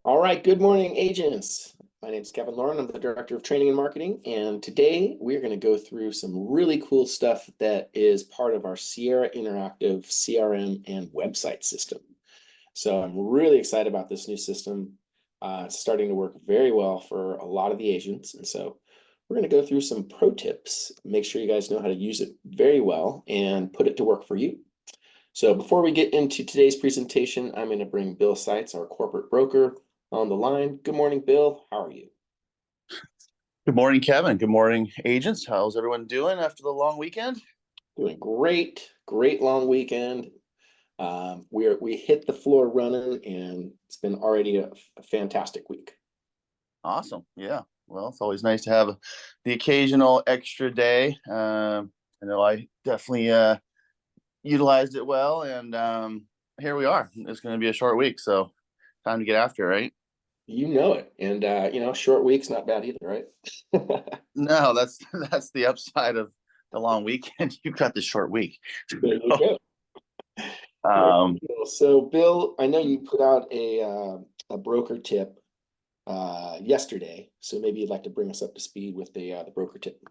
All right, good morning, agents. My name is Kevin Lauren. I'm the Director of Training and Marketing, and today we're going to go through some really cool stuff that is part of our Sierra Interactive CRM and website system. So I'm really excited about this new system. It's starting to work very well for a lot of the agents, and so we're going to go through some pro tips, make sure you guys know how to use it very well and put it to work for you. So before we get into today's presentation, I'm going to bring Bill Seitz, our corporate broker, on the line. Good morning, Bill. How are you? Good morning, Kevin. Good morning, agents. How's everyone doing after the long weekend? Doing great. Great long weekend. We hit the floor running, and it's been already a fantastic week. Awesome. Yeah. Well, it's always nice to have the occasional extra day. I know I definitely utilized it well, and here we are. It's going to be a short week, so time to get after it, right? You know it. And short week's not bad either, right? No, that's the upside of the long weekend. You've got the short week. There you go. Um, So, Bill, I know you put out a broker tip yesterday, so maybe you'd like to bring us up to speed with the broker tip.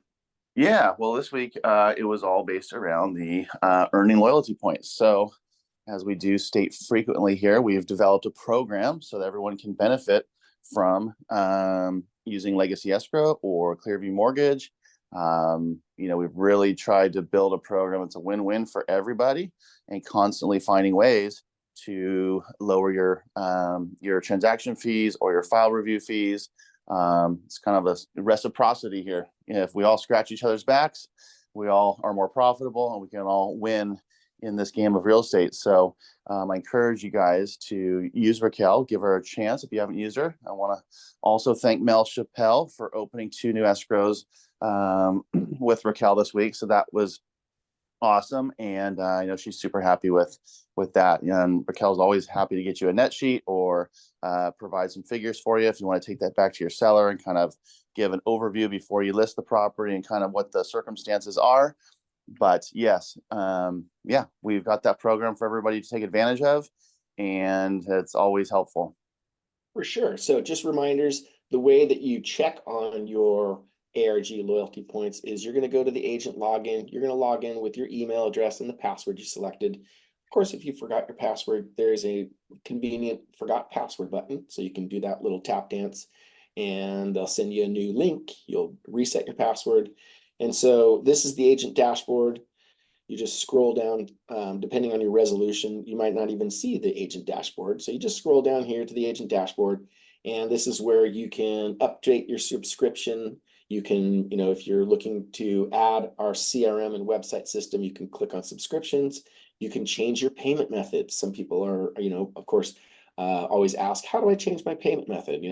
yeah. Well, this week it was all based around the earning loyalty points. So, as we do state frequently here, we've developed a program so that everyone can benefit from using Legacy Escrow or Clearview Mortgage. We've really tried to build a program that's a win-win for everybody, and constantly finding ways to lower your transaction fees or your file review fees. It's kind of a reciprocity here. If we all scratch each other's backs, we all are more profitable, and we can all win in this game of real estate. So I encourage you guys to use Raquel, give her a chance if you haven't used her. I want to also thank Mel Chappelle for opening 2 new escrows with Raquel this week. So that was awesome. And I know she's super happy with that. And Raquel's always happy to get you a net sheet or provide some figures for you if you want to take that back to your seller and kind of give an overview before you list the property and kind of what the circumstances are. But yes, we've got that program for everybody to take advantage of, and it's always helpful. For sure. So just reminders, the way that you check on your ARG loyalty points is you're going to go to the agent login. You're going to log in with your email address and the password you selected. Of course, if you forgot your password, there is a convenient forgot password button. So you can do that little tap dance, and they'll send you a new link. You'll reset your password. And so this is the agent dashboard. You just scroll down, depending on your resolution, you might not even see the agent dashboard. So you just scroll down here to the agent dashboard, and this is where you can update your subscription. You can, if you're looking to add our CRM and website system, you can click on subscriptions. You can change your payment method. Some people are, of course, always ask, how do I change my payment method?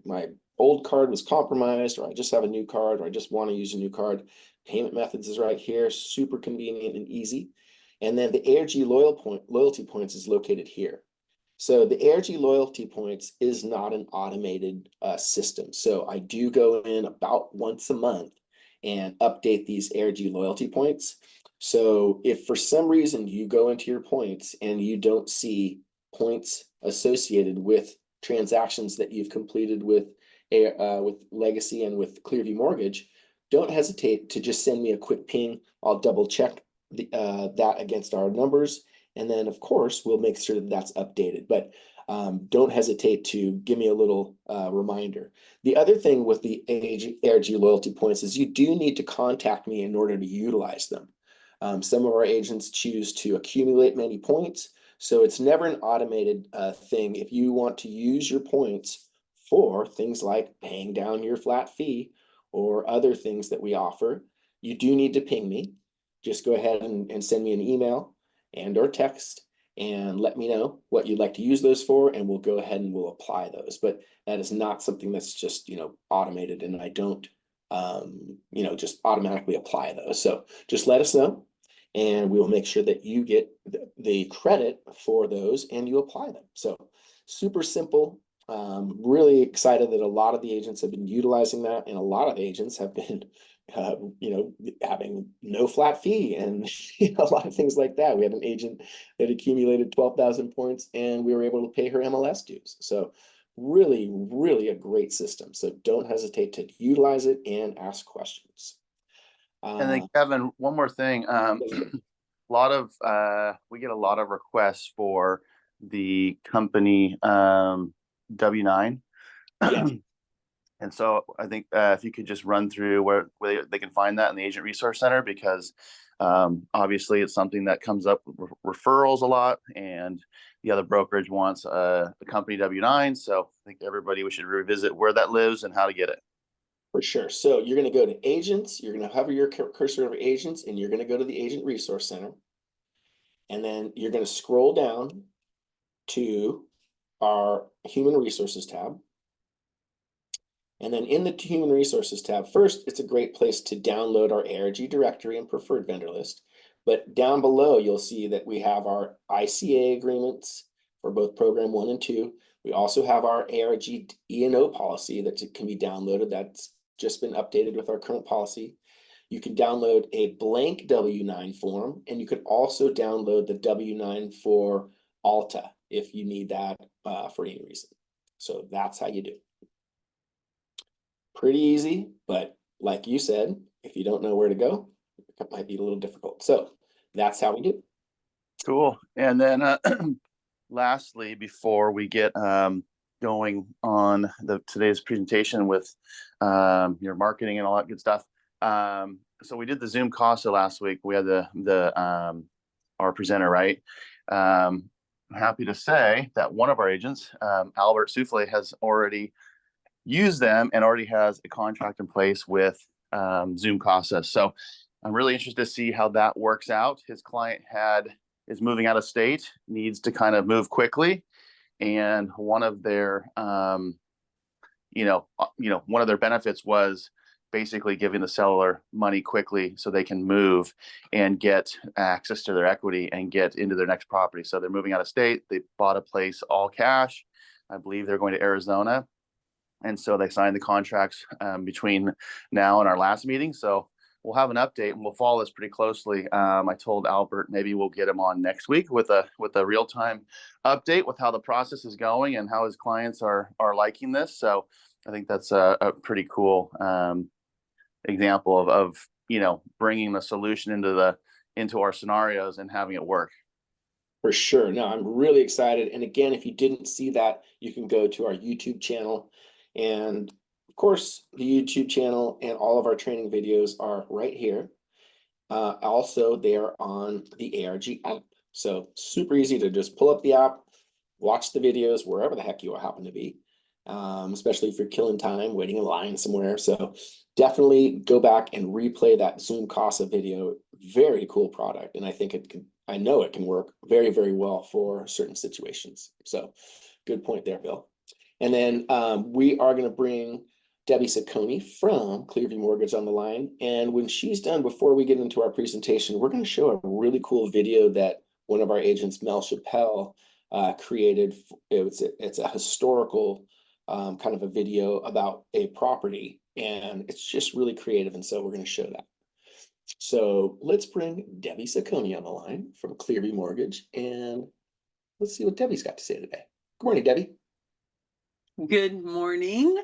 My old card was compromised, or I just have a new card, or I just want to use a new card. Payment methods is right here, super convenient and easy. And then the ARG loyalty points is located here. So the ARG loyalty points is not an automated system. So I do go in about once a month and update these ARG loyalty points. So if for some reason you go into your points and you don't see points associated with transactions that you've completed with Legacy and with Clearview Mortgage, don't hesitate to just send me a quick ping. I'll double check that against our numbers. And then, of course, we'll make sure that that's updated. But don't hesitate to give me a little reminder. The other thing with the ARG loyalty points is you do need to contact me in order to utilize them. Some of our agents choose to accumulate many points. So it's never an automated thing. If you want to use your points for things like paying down your flat fee or other things that we offer, you do need to ping me. Just go ahead and send me an email and or text and let me know what you'd like to use those for, and we'll go ahead and we'll apply those. But that is not something that's just automated, and I don't just automatically apply those. So just let us know, and we will make sure that you get the credit for those and you apply them. So super simple. Really excited that a lot of the agents have been utilizing that, and a lot of agents have been having no flat fee and a lot of things like that. We had an agent that accumulated 12,000 points, and we were able to pay her MLS dues. So Really, really a great system. So don't hesitate to utilize it and ask questions. And then Uh, Kevin, one more thing. We get a lot of requests for the company W9. yeah, And so I think if you could just run through where they can find that in the Agent Resource Center, because obviously it's something that comes up with referrals a lot, and the other brokerage wants a company W9. So I think we should revisit where that lives and how to get it. for sure. So you're going to go to agents, you're going to hover your cursor over agents, and you're going to go to the Agent Resource Center. And then you're going to scroll down to our Human Resources tab. And then in the Human Resources tab, first, it's a great place to download our ARG directory and preferred vendor list. But down below, you'll see that we have our ICA agreements for both Program 1 and 2. We also have our ARG E&O policy that can be downloaded. That's just been updated with our current policy. You can download a blank W9 form, and you could also download the W9 for Alta if you need that for any reason. So that's how you do it. Pretty easy, but like you said, if you don't know where to go, it might be a little difficult. So that's how we do. Cool. And then lastly, before we get going on today's presentation with your marketing and all that good stuff. So we did the Zoom Casa last week. We had our presenter, right? I'm happy to say that one of our agents, Albert Souffle, has already used them and already has a contract in place with Zoom Casa. So I'm really interested to see how that works out. His client is moving out of state, needs to kind of move quickly, and one of their one of their benefits was basically giving the seller money quickly so they can move and get access to their equity and get into their next property. So they're moving out of state. They bought a place all cash. I believe they're going to Arizona. And so they signed the contracts between now and our last meeting. So we'll have an update and we'll follow this pretty closely. I told Albert maybe we'll get him on next week with a real-time update with how the process is going and how his clients are liking this. So I think that's a pretty cool example of bringing the solution into our scenarios and having it work. For sure. No, I'm really excited. And again, if you didn't see that, you can go to our YouTube channel. And of course, the YouTube channel and all of our training videos are right here. Also, they are on the ARG app. So super easy to just pull up the app, watch the videos wherever the heck you happen to be, especially if you're killing time waiting in line somewhere. So definitely go back and replay that Zoom Casa video. Very cool product. And I know it can work very, very well for certain situations. So good point there, Bill. And then we are going to bring Debbie Sacconi from Clearview Mortgage on the line. And when she's done, before we get into our presentation, we're going to show a really cool video that one of our agents, Mel Chappelle, created. It's a historical kind of a video about a property, and it's just really creative. And so we're going to show that. So let's bring Debbie Sacconi on the line from Clearview Mortgage, and let's see what Debbie's got to say today. Good morning, Debbie. Good morning.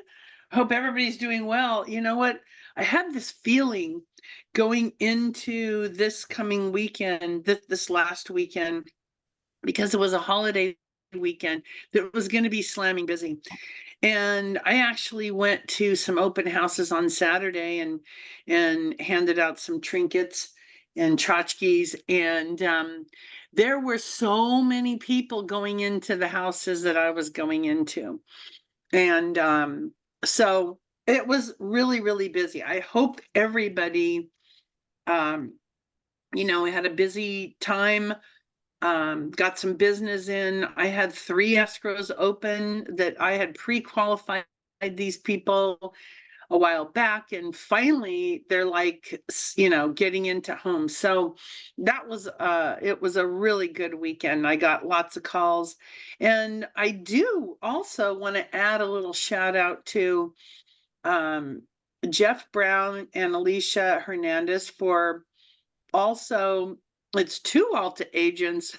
Hope everybody's doing well. You know what? I had this feeling going into this coming weekend, this last weekend, because it was a holiday weekend, that it was going to be slamming busy. And I actually went to some open houses on Saturday and handed out some trinkets and tchotchkes. And there were so many people going into the houses that I was going into. And so it was really, really busy. I hope everybody, had a busy time, got some business in. I had 3 escrows open that I had pre-qualified these people a while back, and finally they're like, getting into homes. So that was it was a really good weekend. I got lots of calls, and I do also want to add a little shout out to Jeff Brown and Alicia Hernandez for also, it's 2 Alta agents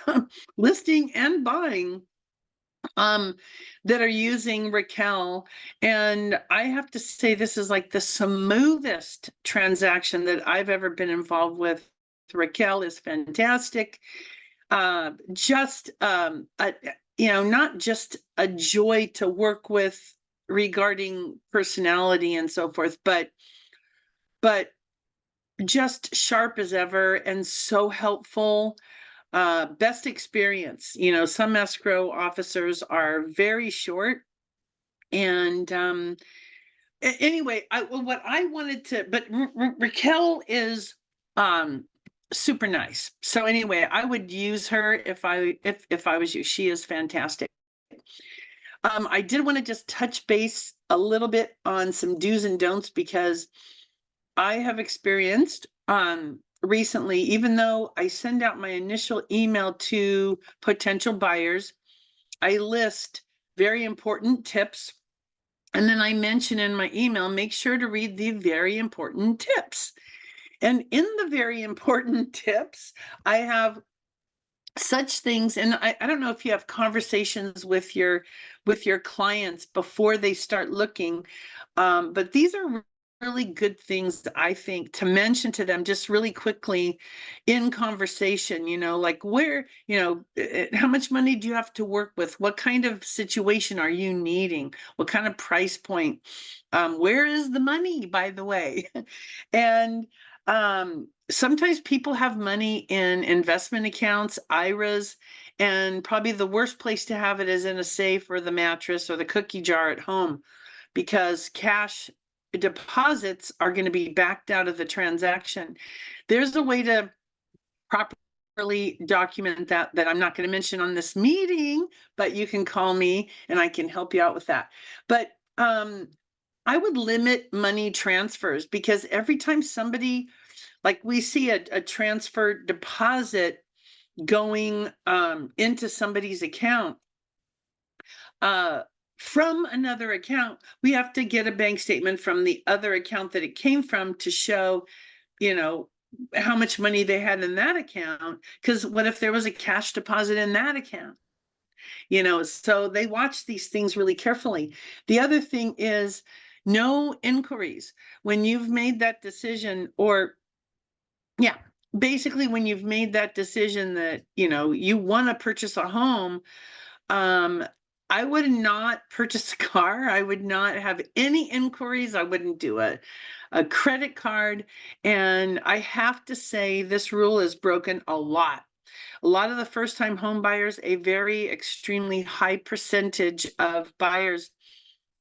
listing and buying that are using Raquel. And I have to say, this is like the smoothest transaction that I've ever been involved with. Raquel is fantastic. Just, not just a joy to work with regarding personality and so forth, but just sharp as ever and so helpful. Best experience. Some escrow officers are very short. And anyway, what I wanted to, but Raquel is super nice. So anyway, I would use her if I was you. She is fantastic. I did want to just touch base a little bit on some do's and don'ts, because I have experienced recently, even though I send out my initial email to potential buyers, I list very important tips. And then I mention in my email, make sure to read the very important tips. And in the very important tips, I have such things. And I don't know if you have conversations with your clients before they start looking, but these are really good things, I think, to mention to them just really quickly in conversation, like where, how much money do you have to work with? What kind of situation are you needing? What kind of price point? Where is the money, by the way? And sometimes people have money in investment accounts, IRAs, and probably the worst place to have it is in a safe or the mattress or the cookie jar at home, because cash deposits are going to be backed out of the transaction. There's a way to properly document that I'm not going to mention on this meeting, but you can call me and I can help you out with that. But I would limit money transfers, because every time somebody, like we see a transfer deposit going into somebody's account, from another account, we have to get a bank statement from the other account that it came from to show, how much money they had in that account. Because what if there was a cash deposit in that account? So they watch these things really carefully. The other thing is no inquiries. When you've made that decision, basically when you've made that decision that, you want to purchase a home, I would not purchase a car. I would not have any inquiries. I wouldn't do a credit card. And I have to say, this rule is broken a lot. A lot of the first-time home buyers, a very extremely high percentage of buyers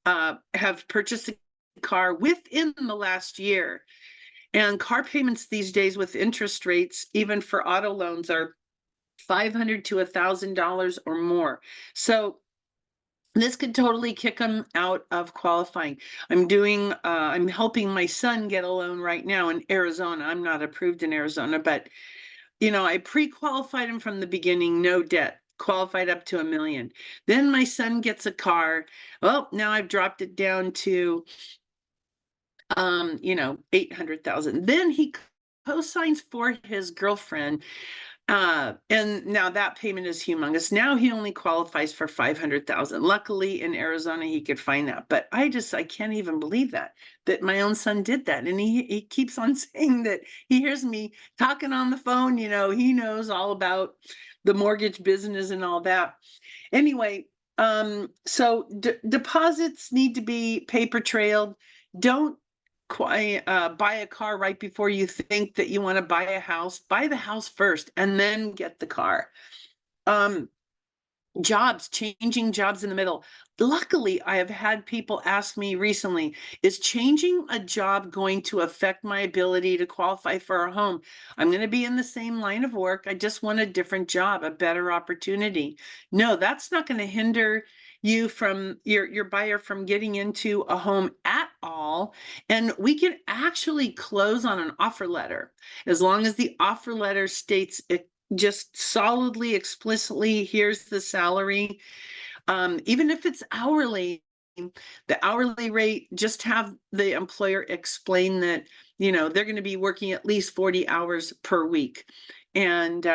have purchased a car within the last year. And car payments these days with interest rates, even for auto loans, are $500 to $1,000 or more. So this could totally kick them out of qualifying. I'm helping my son get a loan right now in Arizona. I'm not approved in Arizona, but I pre-qualified him from the beginning, no debt, qualified up to $1 million. Then my son gets a car. Well, now I've dropped it down to 800,000. Then he co-signs for his girlfriend. And now that payment is humongous. Now he only qualifies for 500,000. Luckily in Arizona, he could find that. But I can't even believe that my own son did that. And he keeps on saying that he hears me talking on the phone. He knows all about the mortgage business and all that. Anyway, so deposits need to be paper trailed. Don't buy a car right before you think that you want to buy a house. Buy the house first and then get the car. Changing jobs in the middle. Luckily, I have had people ask me recently, is changing a job going to affect my ability to qualify for a home? I'm going to be in the same line of work. I just want a different job, a better opportunity. No, that's not going to hinder you from your buyer from getting into a home at all. And we can actually close on an offer letter as long as the offer letter states it just solidly, explicitly, here's the salary. Even if it's hourly, the hourly rate, just have the employer explain that, they're going to be working at least 40 hours per week. And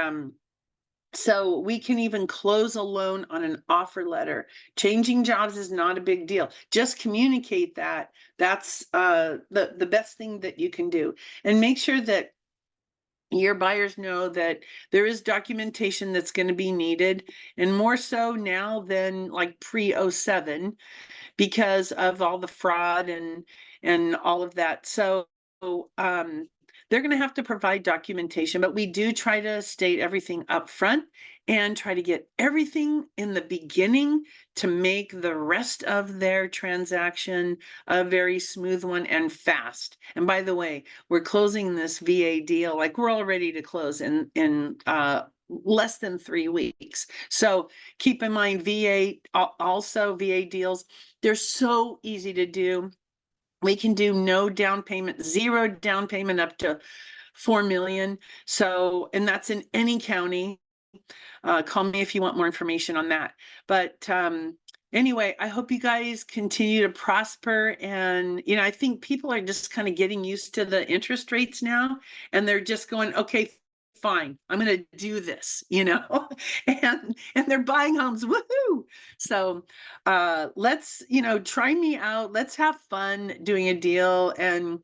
So we can even close a loan on an offer letter. Changing jobs is not a big deal. Just communicate that. That's the best thing that you can do. And make sure that your buyers know that there is documentation that's going to be needed, and more so now than like pre-07 because of all the fraud and all of that. So they're going to have to provide documentation, but we do try to state everything up front and try to get everything in the beginning to make the rest of their transaction a very smooth one and fast. And by the way, we're closing this VA deal, like we're all ready to close in less than 3 weeks. So keep in mind, also VA deals, they're so easy to do. We can do no down payment, 0 down payment up to 4 million. So, and that's in any county. Call me if you want more information on that. But anyway, I hope you guys continue to prosper. And, I think people are just kind of getting used to the interest rates now, and they're just going, okay, fine, I'm going to do this, and they're buying homes. Woohoo. So let's, try me out. Let's have fun doing a deal, and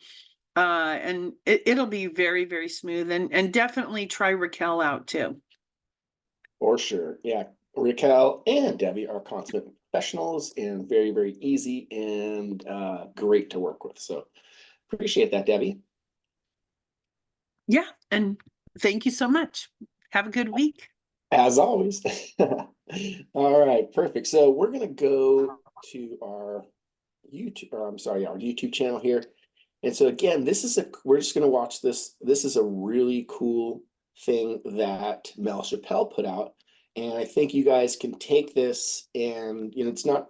it'll be very, very smooth, and definitely try Raquel out too. For sure. Yeah. Raquel and Debbie are consummate professionals and very, very easy and great to work with. So appreciate that, Debbie. Yeah. And thank you so much. Have a good week. As always. All right, perfect. So we're going to go to our YouTube channel here. And so again, we're just going to watch this. This is a really cool thing that Mel Chappelle put out. And I think you guys can take this, and it's not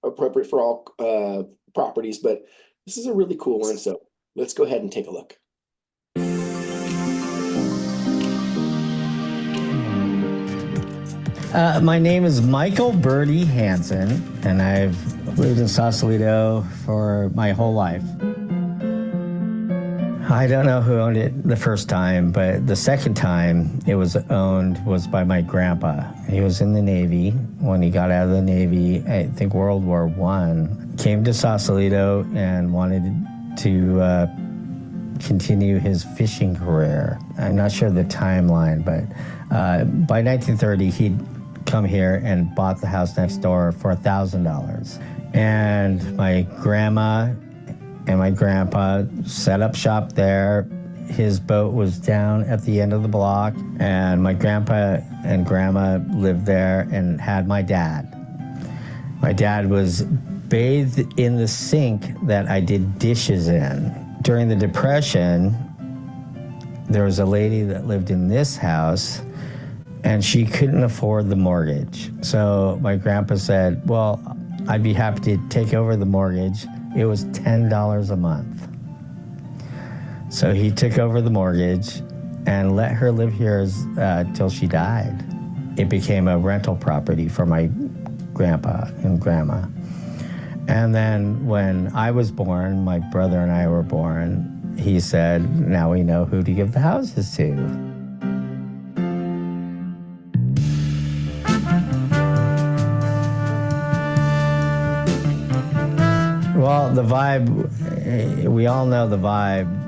appropriate for all properties, but this is a really cool one. So let's go ahead and take a look. My name is Michael Birdie Hansen, and I've lived in Sausalito for my whole life. I don't know who owned it the first time, but the second time it was owned was by my grandpa. He was in the Navy. When he got out of the Navy, I think World War I, came to Sausalito and wanted to continue his fishing career. I'm not sure the timeline, but by 1930, he'd come here and bought the house next door for $1,000. And my grandma and my grandpa set up shop there. His boat was down at the end of the block, and my grandpa and grandma lived there and had my dad. My dad was bathed in the sink that I did dishes in. During the Depression, there was a lady that lived in this house, and she couldn't afford the mortgage. So my grandpa said, well, I'd be happy to take over the mortgage. It was $10 a month. So he took over the mortgage and let her live here till she died. It became a rental property for my grandpa and grandma. And then when I was born, my brother and I were born, he said, now we know who to give the houses to. Well, the vibe, we all know the vibe.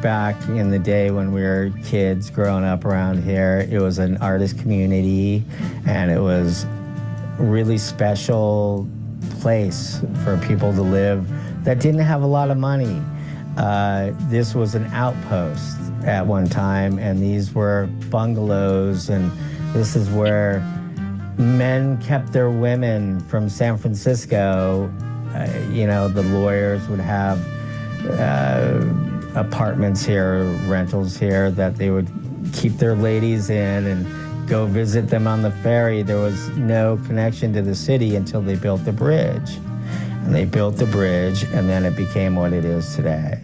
Back in the day when we were kids growing up around here, it was an artist community, and it was a really special place for people to live that didn't have a lot of money. This was an outpost at one time, and these were bungalows, and this is where men kept their women from San Francisco. The lawyers would have apartments here, rentals here, that they would keep their ladies in and go visit them on the ferry. There was no connection to the city until they built the bridge. And they built the bridge, and then it became what it is today.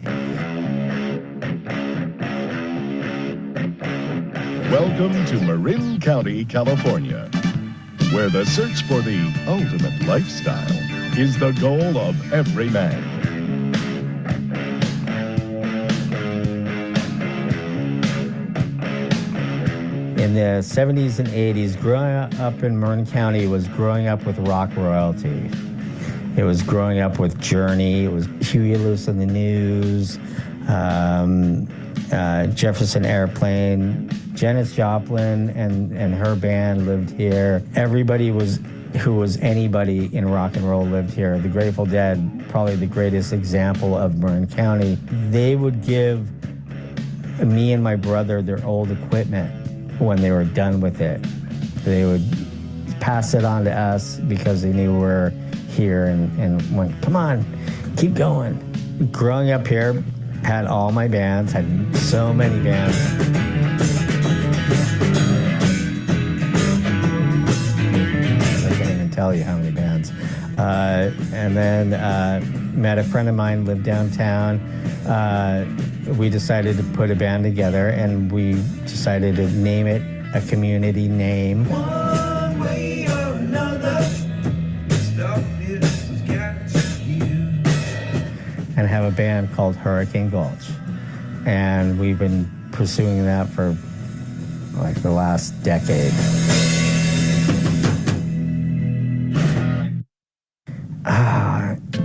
Welcome to Marin County, California, where the search for the ultimate lifestyle is the goal of every man. the 70s and 80s, growing up in Marin County was growing up with rock royalty. It was growing up with Journey. It was Huey Lewis and the News, Jefferson Airplane. Janis Joplin and her band lived here. Everybody who was anybody in rock and roll lived here. The Grateful Dead, probably the greatest example of Marin County. They would give me and my brother their old equipment when they were done with it. They would pass it on to us because they knew we're here and went, come on, keep going. Growing up here, had all my bands, had so many bands. I can't even tell you how many bands. And then met a friend of mine, lived downtown. We decided to put a band together, and we decided to name it a community name. One way or another, stuff has got to give. And have a band called Hurricane Gulch. And we've been pursuing that for like the last decade.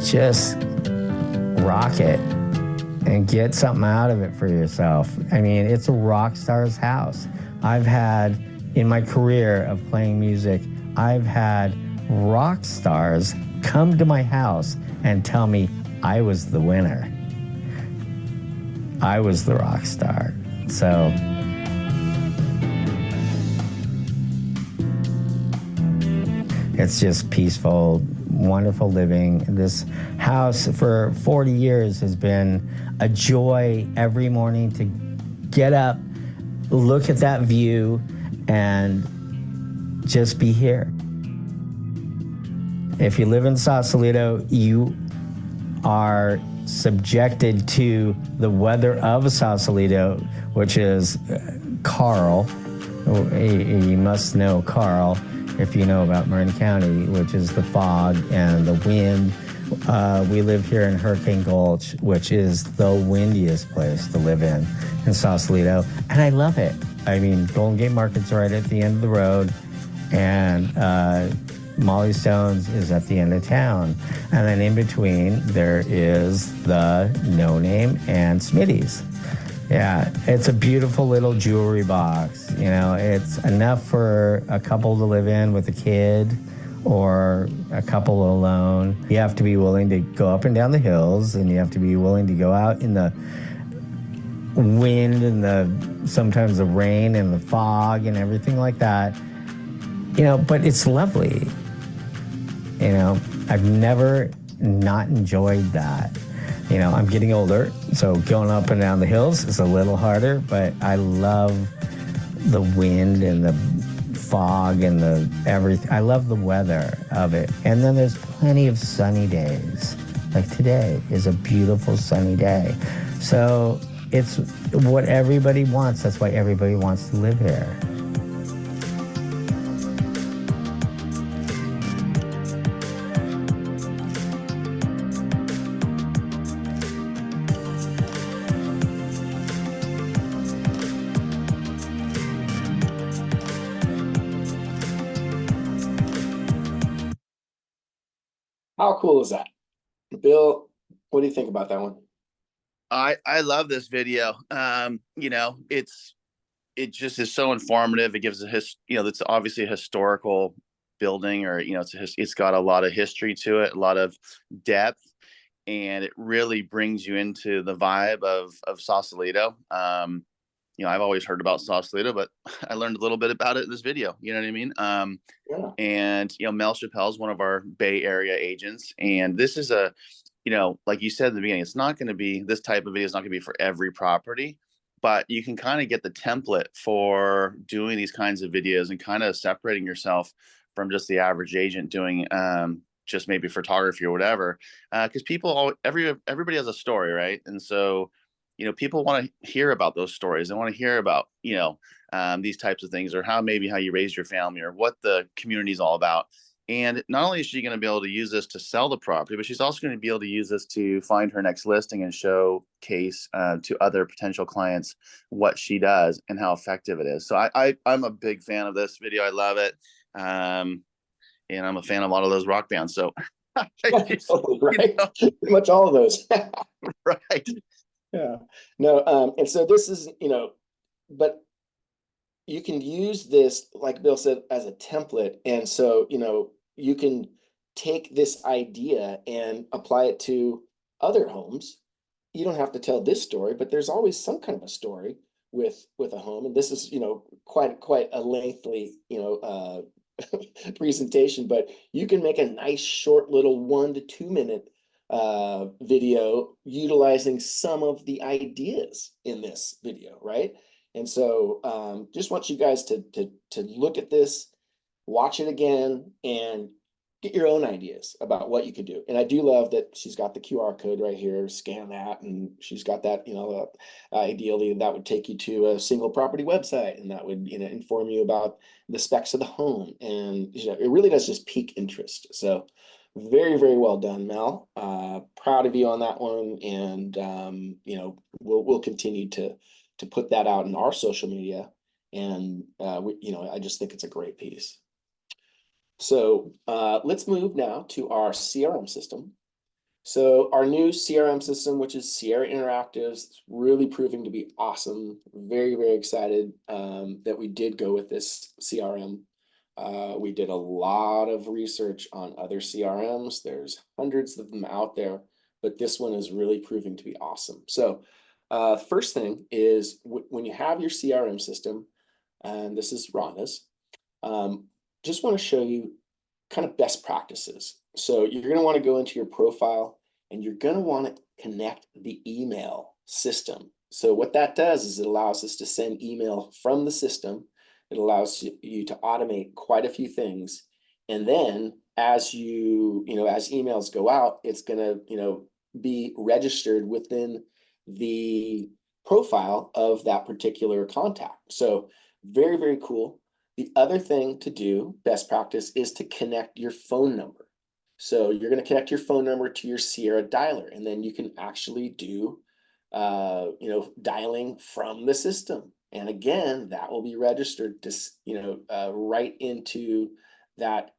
Just rock it and get something out of it for yourself. I mean, it's a rock star's house. I've had, in my career of playing music, I've had rock stars come to my house and tell me I was the winner. I was the rock star. So it's just peaceful, wonderful living. This house for 40 years has been a joy every morning to get up, look at that view, and just be here. If you live in Sausalito, you are subjected to the weather of Sausalito, which is Carl. You must know Carl if you know about Marin County, which is the fog and the wind. We live here in Hurricane Gulch, which is the windiest place to live in Sausalito, and I love it. I mean, Golden Gate Market's right at the end of the road, and Molly Stone's is at the end of town. And then in between, there is the No Name and Smitty's. Yeah, it's a beautiful little jewelry box. You know, it's enough for a couple to live in with a kid or a couple alone. You have to be willing to go up and down the hills, and you have to be willing to go out in the wind and sometimes the rain and the fog and everything like that. You know, but it's lovely. You know, I've never not enjoyed that. You know, I'm getting older, so going up and down the hills is a little harder, but I love the wind and the fog and the everything. I love the weather of it. And then there's plenty of sunny days. Like today is a beautiful sunny day. So it's what everybody wants. That's why everybody wants to live here. How cool is that? Bill, what do you think about that one? I love this video. You know, it just is so informative. It gives it's obviously a historical building, or, you know, it's got a lot of history to it, a lot of depth, and it really brings you into the vibe of Sausalito. You know, I've always heard about Sausalito, but I learned a little bit about it in this video. You know what I mean? Yeah. And, you know, Mel Chappelle's one of our Bay Area agents. And this is you know, like you said in the beginning, it's not going to be, this type of video is not going to be for every property, but you can kind of get the template for doing these kinds of videos and kind of separating yourself from just the average agent doing just maybe photography or whatever. Because everybody has a story, right? And so, you know, people want to hear about those stories. They want to hear about, you know, these types of things, or how you raised your family, or what the community is all about. And not only is she going to be able to use this to sell the property, but she's also going to be able to use this to find her next listing and showcase to other potential clients what she does and how effective it is. So I'm a big fan of this video. I love it. And I'm a fan of a lot of those rock bands. So, Totally, right? know, Pretty much all of those. right. Yeah. No, and so this is, but you can use this, like Bill said, as a template. And so, you can take this idea and apply it to other homes. You don't have to tell this story, but there's always some kind of a story with a home. And this is, quite a lengthy, presentation, but you can make a nice short little 1 to 2 minute video utilizing some of the ideas in this video, right? And so just want you guys to look at this, watch it again, and get your own ideas about what you could do. And I do love that she's got the QR code right here, scan that, and she's got that, ideally that would take you to a single property website, and that would, inform you about the specs of the home. And, it really does just pique interest. So very, very well done, Mel. Proud of you on that one. And, we'll continue to put that out in our social media. And, I just think it's a great piece. So let's move now to our CRM system. So our new CRM system, which is Sierra Interactives, is really proving to be awesome. Very, very excited that we did go with this CRM. We did a lot of research on other CRMs. There's hundreds of them out there, but this one is really proving to be awesome. So first thing is when you have your CRM system, and this is Rhonda's, just want to show you kind of best practices. So you're going to want to go into your profile and you're going to want to connect the email system. So what that does is it allows us to send email from the system. It allows you to automate quite a few things. And then as as emails go out, it's going to, be registered within the profile of that particular contact. So very, very cool. The other thing to do, best practice, is to connect your phone number. So you're going to connect your phone number to your Sierra dialer, and then you can actually do, dialing from the system. And again, that will be registered to, right into that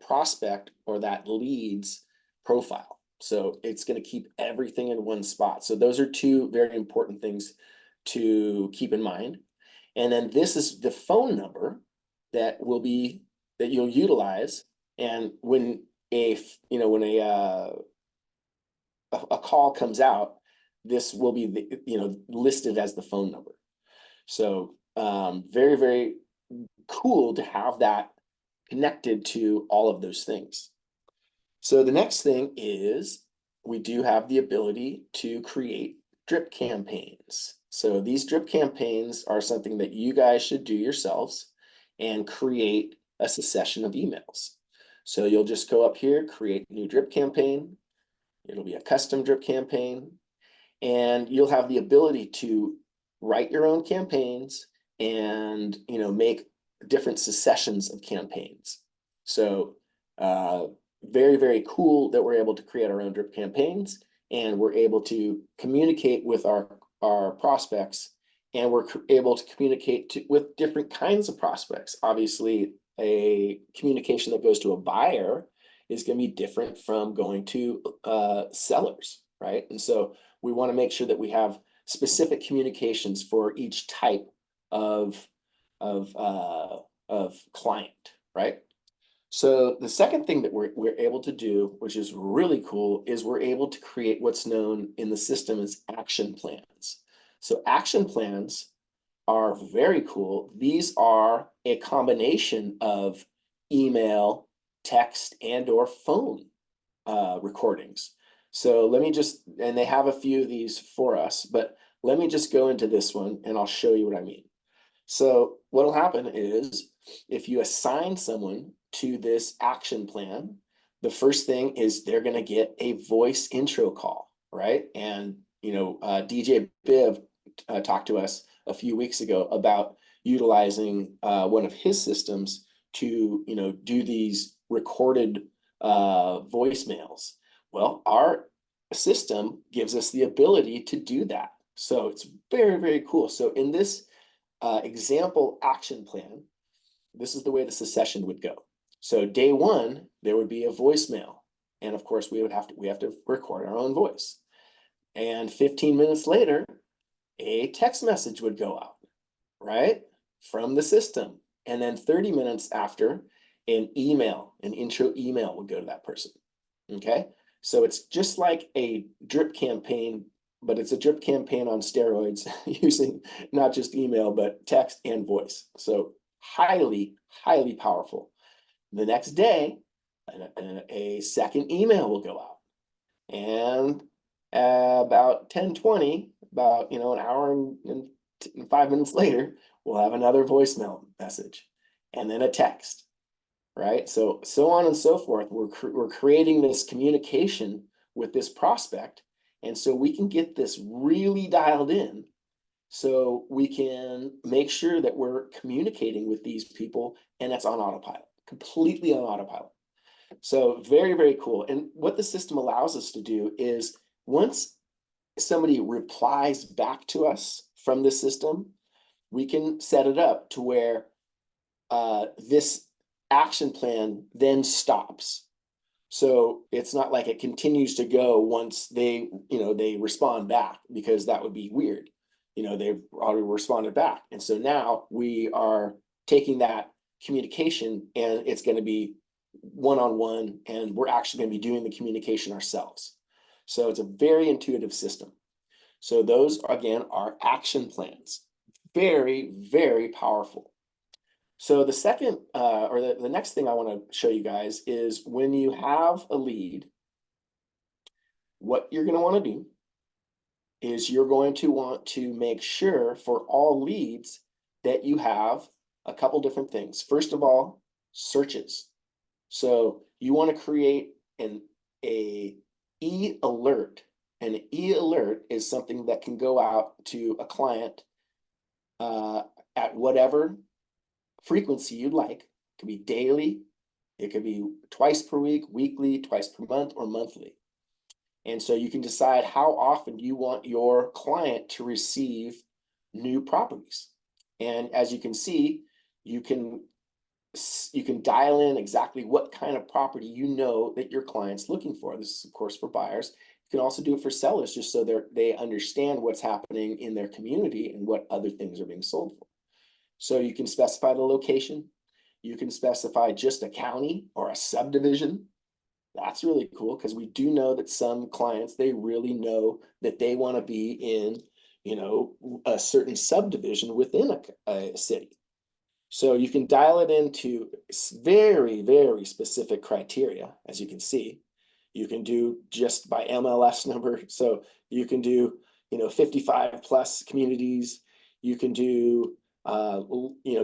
prospect or that lead's profile. So it's going to keep everything in one spot. So those are two very important things to keep in mind. And then this is the phone number that you'll utilize. And when a call comes out, this will be listed as the phone number. So very, very cool to have that connected to all of those things. So the next thing is we do have the ability to create drip campaigns. So these drip campaigns are something that you guys should do yourselves and create a succession of emails. So you'll just go up here, create new drip campaign. It'll be a custom drip campaign, and you'll have the ability to write your own campaigns and make different successions of campaigns. So very, very cool that we're able to create our own drip campaigns, and we're able to communicate with our prospects, and we're able to communicate with different kinds of prospects. Obviously, a communication that goes to a buyer is going to be different from going to sellers, right? And so we want to make sure that we have specific communications for each type of client, right? So the second thing that we're able to do, which is really cool, is we're able to create what's known in the system as action plans. So action plans are very cool. These are a combination of email, text, and or phone recordings. So let me and they have a few of these for us, but let me just go into this one and I'll show you what I mean. So what'll happen is if you assign someone to this action plan, the first thing is they're going to get a voice intro call, right? And, DJ Biv talked to us a few weeks ago about utilizing one of his systems to, do these recorded voicemails. Well, our system gives us the ability to do that. So it's very, very cool. So in this example action plan, this is the way the session would go. So day one, there would be a voicemail. And of course, we have to record our own voice. And 15 minutes later, a text message would go out, right, from the system. And then 30 minutes after, an intro email would go to that person. Okay, so it's just like a drip campaign, but it's a drip campaign on steroids using not just email, but text and voice. So highly, highly powerful. The next day, a second email will go out. And about 10:20, about an hour and 5 minutes later, we'll have another voicemail message and then a text, right? So on and so forth. We're creating this communication with this prospect, and so we can get this really dialed in, so we can make sure that we're communicating with these people, and that's on autopilot, completely on autopilot. So very, very cool. And what the system allows us to do is, once somebody replies back to us from the system, we can set it up to where this action plan then stops. So it's not like it continues to go once they respond back, because that would be weird. They've already responded back. And so now we are taking that communication, and it's going to be one-on-one, and we're actually going to be doing the communication ourselves. So it's a very intuitive system. So those, again, are action plans. Very, very powerful. So the second, or the next thing I want to show you guys is, when you have a lead, what you're going to want to do is you're going to want to make sure for all leads that you have a couple different things. First of all, searches. So you want to create an e-alert. An e-alert is something that can go out to a client at whatever frequency you'd like. It could be daily, it could be twice per week, weekly, twice per month, or monthly. And so you can decide how often you want your client to receive new properties. And as you can see, you can dial in exactly what kind of property that your client's looking for. This is, of course, for buyers. You can also do it for sellers, just so they understand what's happening in their community and what other things are being sold for. So you can specify the location. You can specify just a county or a subdivision. That's really cool, because we do know that some clients, they really know that they want to be in, a certain subdivision within a city. So you can dial it into very, very specific criteria, as you can see. You can do just by MLS number. So you can do, 55 plus communities. You can do,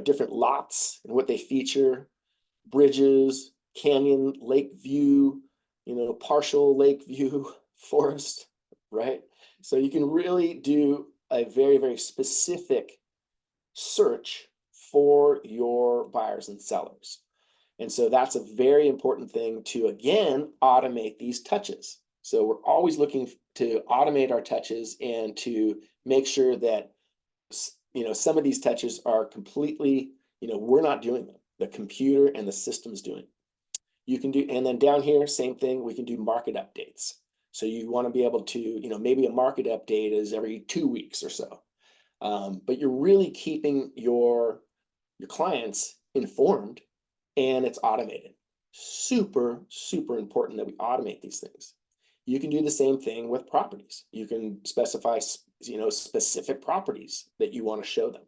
different lots and what they feature, bridges, canyon, lake view, partial lake view, forest, right? So you can really do a very, very specific search for your buyers and sellers. And so that's a very important thing to, again, automate these touches. So we're always looking to automate our touches and to make sure that, some of these touches are completely, we're not doing them. The computer and the system's doing it. You can do, and then down here, same thing, we can do market updates. So you want to be able to, maybe a market update is every 2 weeks or so. But you're really keeping your clients informed, and it's automated. Super, super important that we automate these things. You can do the same thing with properties. You can specify, specific properties that you want to show them.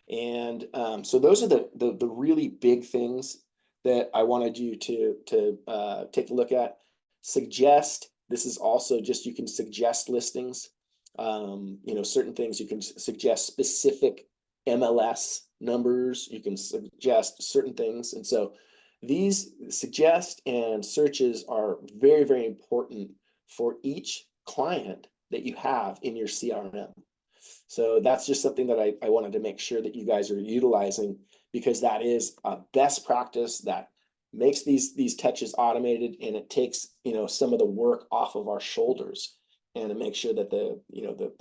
And so those are the really big things that I wanted you to take a look at. Suggest, this is also just, you can suggest listings. Certain things, you can suggest specific MLS numbers, you can suggest certain things. And so these suggest and searches are very, very important for each client that you have in your CRM. So that's just something that I wanted to make sure that you guys are utilizing, because that is a best practice that makes these touches automated, and it takes, some of the work off of our shoulders, and it makes sure that the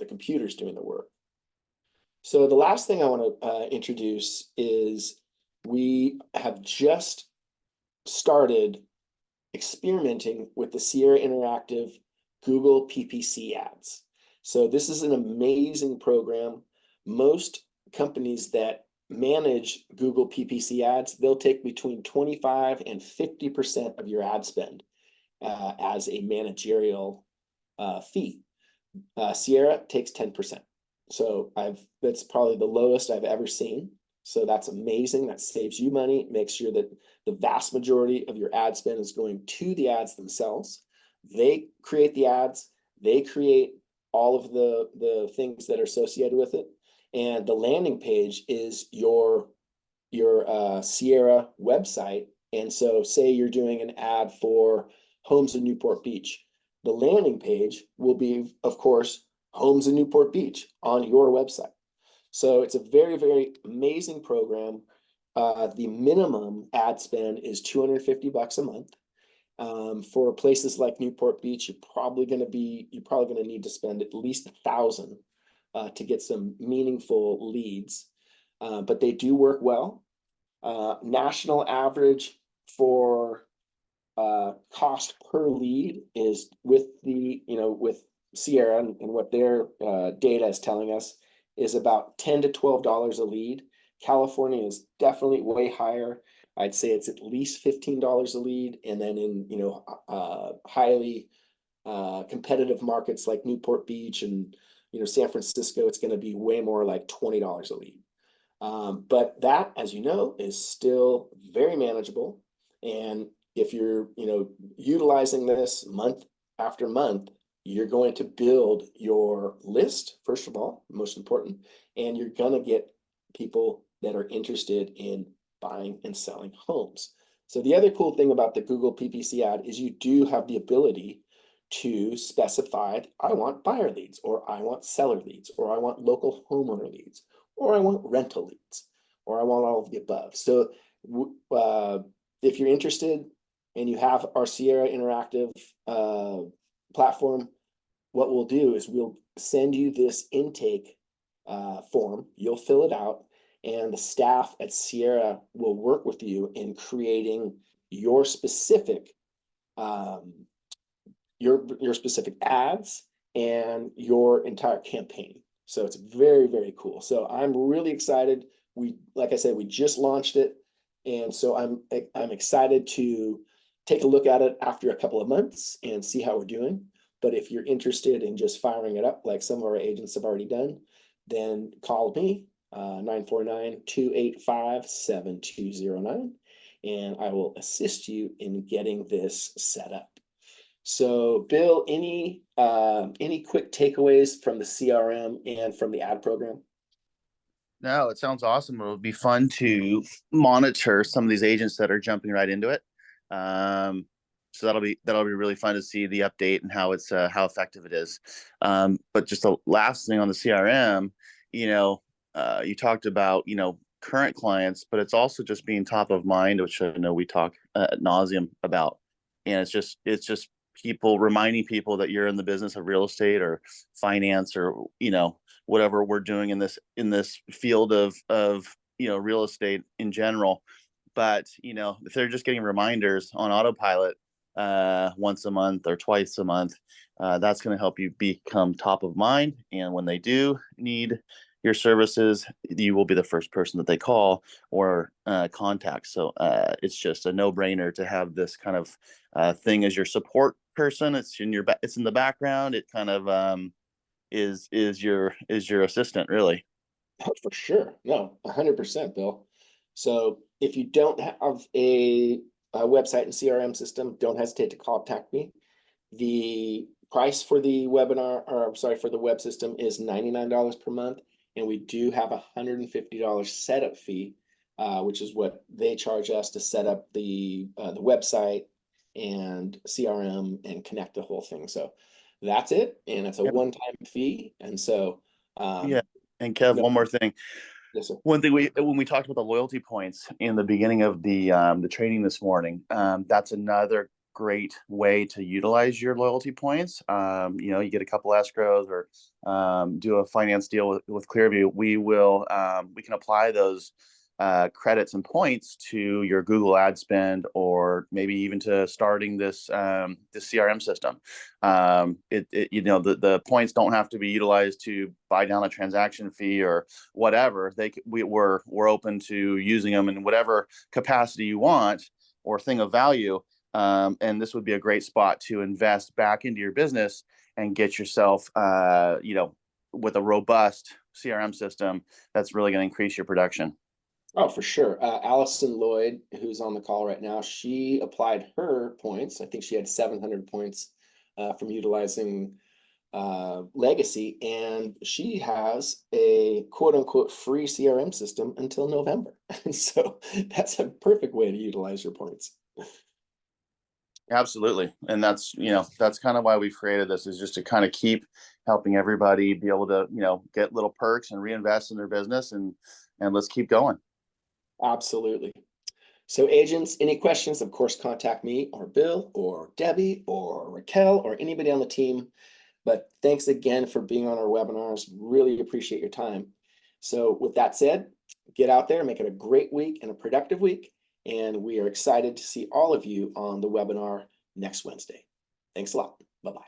computer's doing the work. So the last thing I want to introduce is we have just started experimenting with the Sierra Interactive Google PPC ads. So this is an amazing program. Most companies that manage Google PPC ads, they'll take between 25 and 50% of your ad spend as a managerial fee. Sierra takes 10%. So that's probably the lowest I've ever seen. So that's amazing. That saves you money, makes sure that the vast majority of your ad spend is going to the ads themselves. They create the ads, they create all of the things that are associated with it. And the landing page is your Sierra website. And so say you're doing an ad for homes in Newport Beach. The landing page will be, of course, homes in Newport Beach on your website. So it's a very, very amazing program. The minimum ad spend is $250 a month. For places like Newport Beach, you're probably going to need to spend at least $1,000 to get some meaningful leads. But they do work well. National average for cost per lead is with Sierra and what their data is telling us is about $10 to $12 a lead. California is definitely way higher. I'd say it's at least $15 a lead, and then in highly competitive markets like Newport Beach and San Francisco, it's going to be way more like $20 a lead. But that, as you know, is still very manageable. And if you're utilizing this month after month, you're going to build your list, first of all, most important, and you're going to get people that are interested in buying and selling homes. So the other cool thing about the Google PPC ad is you do have the ability to specify, I want buyer leads, or I want seller leads, or I want local homeowner leads, or I want rental leads, or I want all of the above. So if you're interested and you have our Sierra Interactive platform, what we'll do is we'll send you this intake form. You'll fill it out, and the staff at Sierra will work with you in creating your specific ads and your entire campaign. So it's very, very cool. So I'm really excited. Like I said, we just launched it, and so I'm excited to take a look at it after a couple of months and see how we're doing. But if you're interested in just firing it up like some of our agents have already done, then call me, 949-285-7209, and I will assist you in getting this set up. So Bill, any quick takeaways from the CRM and from the ad program? No, it sounds awesome. It'll be fun to monitor some of these agents that are jumping right into it. So that'll be really fun to see the update and how effective it is. But just the last thing on the CRM, you talked about current clients, but it's also just being top of mind, which I know we talk ad nauseum about, and it's just people reminding people that you're in the business of real estate or finance or whatever we're doing in this field of real estate in general. But if they're just getting reminders on autopilot once a month or twice a month, that's going to help you become top of mind. And when they do need your services, you will be the first person that they call or contact. So it's just a no-brainer to have this kind of thing as your support person. It's in the background. It kind of is your assistant, really. Oh, for sure. No, 100%, Bill. So if you don't have a website and CRM system, don't hesitate to contact me. The price for the for the web system is $99 per month, and we do have a $150 setup fee, which is what they charge us to set up the website and CRM and connect the whole thing. So that's it, and it's a one-time fee. And so Yeah. And Kev, one more thing. Yes, sir. One thing when we talked about the loyalty points in the beginning of the training this morning, that's another great way to utilize your loyalty points. You get a couple escrows or do a finance deal with Clearview. We can apply those credits and points to your Google ad spend, or maybe even to starting this CRM system. The points don't have to be utilized to buy down a transaction fee or whatever. We're open to using them in whatever capacity you want or thing of value. And this would be a great spot to invest back into your business and get yourself, with a robust CRM system that's really going to increase your production. Oh, for sure. Allison Lloyd, who's on the call right now, she applied her points. I think she had 700 points from utilizing Legacy, and she has a quote unquote free CRM system until November. And so that's a perfect way to utilize your points. Absolutely. And that's kind of why we've created this, is just to kind of keep helping everybody be able to, get little perks and reinvest in their business, and let's keep going. Absolutely. So agents, any questions, of course, contact me or Bill or Debbie or Raquel or anybody on the team. But thanks again for being on our webinars. Really appreciate your time. So with that said, get out there, make it a great week and a productive week. And we are excited to see all of you on the webinar next Wednesday. Thanks a lot. Bye-bye.